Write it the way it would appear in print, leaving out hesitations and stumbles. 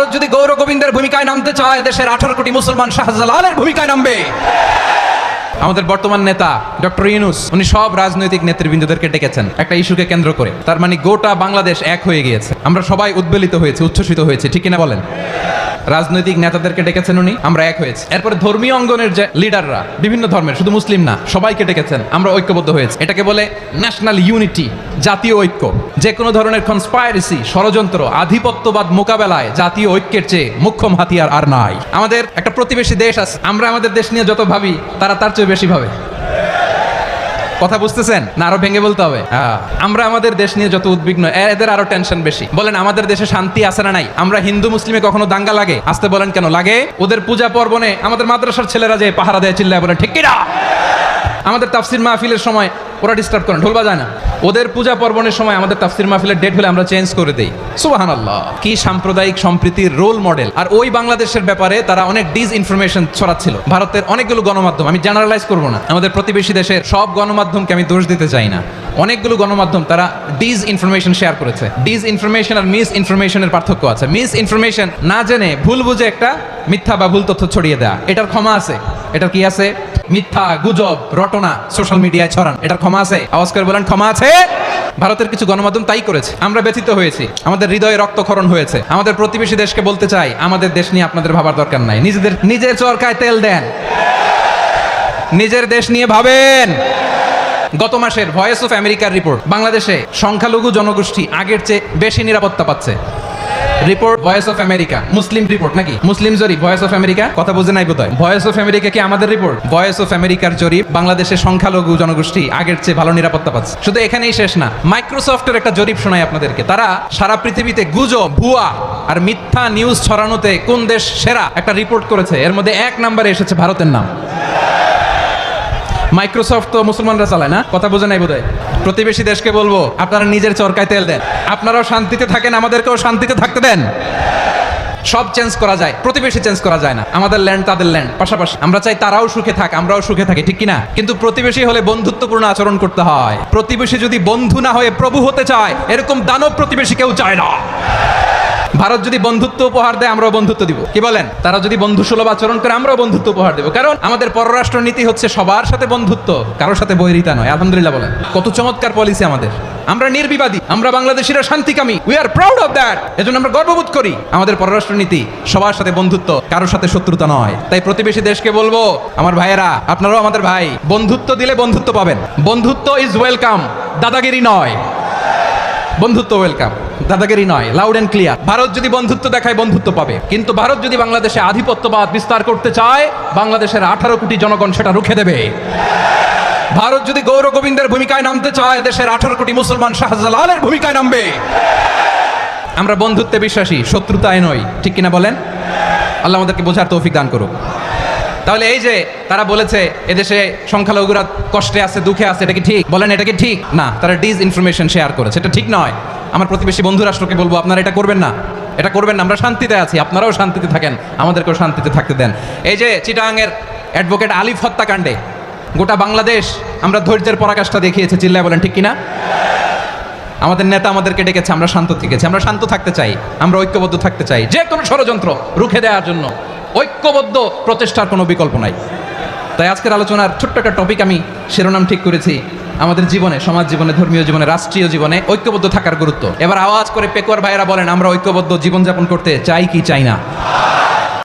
ভারত যদি গৌর গোবিন্দের ভূমিকায় নামতে চায়, দেশের 18 কোটি মুসলমান শাহজালালের ভূমিকায় নামবে। আমাদের বর্তমান নেতা ডক্টর ইউনূস, উনি সব রাজনৈতিক নেতৃবৃন্দদেরকে ডেকেছেন একটা ইস্যুকে কেন্দ্র করে। তার মানে গোটা বাংলাদেশ এক হয়ে গিয়েছে। আমরা সবাই উদ্বেলিত হয়েছে, উচ্ছ্বসিত হয়েছে, ঠিক কিনা বলেন? রাজনৈতিক নেতাদেরকে ডেকেছেন উনি, আমরা এক হয়েছি। এরপরে ধর্মীয় অঙ্গনের যে লিডাররা, বিভিন্ন ধর্মের, শুধু মুসলিম না, সবাইকে ডেকেছেন, আমরা ঐক্যবদ্ধ হয়েছি। এটাকে বলে ন্যাশনাল ইউনিটি, জাতীয় ঐক্য। যে কোনো ধরনের কনস্পাইরেসি, ষড়যন্ত্র, আধিপত্যবাদ মোকাবেলায় জাতীয় ঐক্যের চেয়ে মুখ্যম হাতিয়ার আর নাই। আমাদের একটা প্রতিবেশী দেশ আছে, আমরা আমাদের দেশ নিয়ে যত ভাবি তারা তার চেয়ে বেশি ভাবে। কথা বুঝতেছেন না? আরো ভেঙে বলতে হবে। আমরা আমাদের দেশ নিয়ে যত উদ্বিগ্ন, এদের আরো টেনশন বেশি। বলেন আমাদের দেশে শান্তি আছে না নাই? আমরা হিন্দু মুসলিমে কখনো দাঙ্গা লাগে? আসতে বলেন কেন লাগে? ওদের পূজা পর্বণে আমাদের মাদ্রাসার ছেলেরা যে পাহারা দেয়, চিল্লায় বলে ঠিক কিনা? আমাদের তাফসির মাহফিলের সময় ওরা ডিস্টার্ব করেন, ঢোল বাজায় না। ওদের পূজা পর্বণের সময় আমাদের তাফসির মাহফিলের ডেট হলে আমরা চেঞ্জ করে দেই। সুবহানাল্লাহ, কি সাম্প্রদায়িক সম্প্রীতির রোল মডেল। আর ওই বাংলাদেশের ব্যাপারে তারা অনেক ডিসইনফরমেশন ছড়াচ্ছিল। ভারতের অনেকগুলো গণমাধ্যম, আমি জেনারেলাইজ করব না, আমাদের প্রতিবেশী দেশের সব গণমাধ্যমকে আমি দোষ দিতে চাই না, অনেকগুলো গণমাধ্যম তারা ডিসইনফরমেশন শেয়ার করেছে। ডিসইনফরমেশন আর মিস ইনফরমেশনের পার্থক্য আছে। মিস ইনফরমেশন না জেনে ভুল বুঝে একটা মিথ্যা বা ভুল তথ্য ছড়িয়ে দেয়া, এটার ক্ষমা আছে। এটার কি আছে? মিথ্যা, গুজব, রটনা সোশ্যাল মিডিয়ায় ছড়ান, এটার ক্ষমা আছে? আওয়াজ করে বলেন ক্ষমা আছে। ভারতের কিছু গণমাধ্যম তাই করেছে। আমরা ব্যথিত হয়েছি, আমাদের হৃদয়ে রক্তক্ষরণ হয়েছে। আমাদের প্রতিবেশী দেশকে বলতে চাই, আমাদের দেশ নিয়ে আপনাদের ভাবার দরকার নাই। নিজের চরকায় তেল দেন, নিজের দেশ নিয়ে ভাবেন। গত মাসের ভয়েস অফ আমেরিকার রিপোর্ট, বাংলাদেশে সংখ্যালঘু জনগোষ্ঠী আগের চেয়ে বেশি নিরাপত্তা পাচ্ছে। Report voice of America, Muslim report নাকি? মুসলিম জরিপ, ভয়েস অফ আমেরিকা। কথা বুঝে নাই বোধহয়। ভয়েস অফ আমেরিকা কি আমাদের রিপোর্ট? ভয়েস অফ আমেরিকার জরিপ, বাংলাদেশের সংখ্যালঘু জনগোষ্ঠী আগের চেয়ে ভালো নিরাপত্তা পাচ্ছে। শুধু এখানেই শেষ না, মাইক্রোসফটের একটা জরিপ শোনাই আপনাদেরকে। তারা সারা পৃথিবীতে গুজব, ভুয়া আর মিথ্যা নিউজ ছড়ানোতে কোন দেশ সেরা একটা রিপোর্ট করেছে। এর মধ্যে 1 নম্বরে এসেছে ভারতের নাম। মাইক্রোসফট তো মুসলমানরা চালায় না? কথা বোঝে নাই বোধহয়। প্রতিবেশী দেশকে বলবো, আপনারা নিজের চরকায় তেল দেন, আপনারাও শান্তিতে থাকেন, আমাদেরকেও শান্তিতে থাকতে দেন। সব চেঞ্জ করা যায়, প্রতিবেশী চেঞ্জ করা যায় না। আমাদের ল্যান্ড তাদের ল্যান্ড, পাশাপাশি। আমরা চাই তারাও সুখে থাক, আমরাও সুখে থাকি, ঠিক কিনা? কিন্তু প্রতিবেশী হলে বন্ধুত্বপূর্ণ আচরণ করতে হয়। প্রতিবেশী যদি বন্ধু না হয়ে প্রভু হতে চায়, এরকম দানব প্রতিবেশী কেউ চায় না। ভারত যদি বন্ধুত্ব উপহার দেয়, আমরাও বন্ধুত্ব দিব। কি বলেন? তারা যদি বন্ধু সুলভ আচরণ করে, আমরাও বন্ধুত্ব উপহার দেব। কারণ আমাদের পররাষ্ট্র নীতি হচ্ছে সবার সাথে বন্ধুত্ব, কারোর সাথে বৈরিতা নয়। আলহামদুলিল্লাহ বলেন, কত চমৎকার পলিসি আমাদের। আমরা নির্বিবাদী, আমরা বাংলাদেশিরা শান্তিকামী। We are proud of that. এজন্য আমরা গর্ববোধ করি। আমাদের পররাষ্ট্র নীতি সবার সাথে বন্ধুত্ব, কারোর সাথে শত্রুতা নয়। তাই প্রতিবেশী দেশকে বলবো, আমার ভাইয়েরা, আপনারাও আমাদের ভাই। বন্ধুত্ব দিলে বন্ধুত্ব পাবেন। বন্ধুত্ব ইজ ওয়েলকাম, দাদাগিরি নয়। বন্ধুত্ব ওয়েলকাম, দাদাগিরি নয়। Loud and clear. ভারত যদি বন্ধুত্ব দেখায়, বন্ধুত্ব পাবে। কিন্তু ভারত যদি বাংলাদেশে আধিপত্যবাদ বিস্তার করতে চায়, বাংলাদেশের 18 কোটি জনগণ সেটা রুখে দেবে। ভারত যদি গৌর গোবিন্দের ভূমিকায় নামতে চায়, দেশের 18 কোটি মুসলমান শাহজালালের ভূমিকায় নামবে। আমরা বন্ধুত্বে বিশ্বাসী, শত্রুতায় নই, ঠিক কিনা বলেন? আল্লাহ আমাদেরকে বোঝার তৌফিক দান করুক। তাহলে এই যে তারা বলেছে এদেশে সংখ্যালঘুরা কষ্টে আছে, দুঃখে আছে, এটা কি ঠিক? বলেন এটা কি ঠিক? না, তারা ডিসইনফরমেশন শেয়ার করেছে, এটা ঠিক নয়। আমার প্রতিবেশী বন্ধু রাষ্ট্রকে বলবো, আপনারা এটা করবেন না, এটা করবেন না। আমরা শান্তিতে আছি, আপনারাও শান্তিতে থাকেন, আমাদেরকেও শান্তিতে থাকতে দেন। এই যে চিটাগাংয়ের অ্যাডভোকেট আলিফ হত্যাকাণ্ডে গোটা বাংলাদেশ আমরা ধৈর্যের পরাকাষ্ঠা দেখিয়েছে, চিল্লায় বলেন ঠিক কিনা? আমাদের নেতা আমাদেরকে ডেকেছে, আমরা শান্ত থেকেছি। আমরা শান্ত থাকতে চাই, আমরা ঐক্যবদ্ধ থাকতে চাই। যে কোনো ষড়যন্ত্র রুখে দেওয়ার জন্য ঐক্যবদ্ধ প্রচেষ্টার কোনো বিকল্প নাই। তাই আজকের আলোচনার ছোট্ট একটা টপিক আমি শিরোনাম ঠিক করেছি, আমাদের জীবনে, সমাজ জীবনে, ধর্মীয় জীবনে, রাষ্ট্রীয় জীবনে ঐক্যবদ্ধ থাকার গুরুত্ব। এবার আওয়াজ করে পেকুয়ার ভাইয়েরা বলেন, আমরা ঐক্যবদ্ধ জীবনযাপন করতে চাই কি চাই না?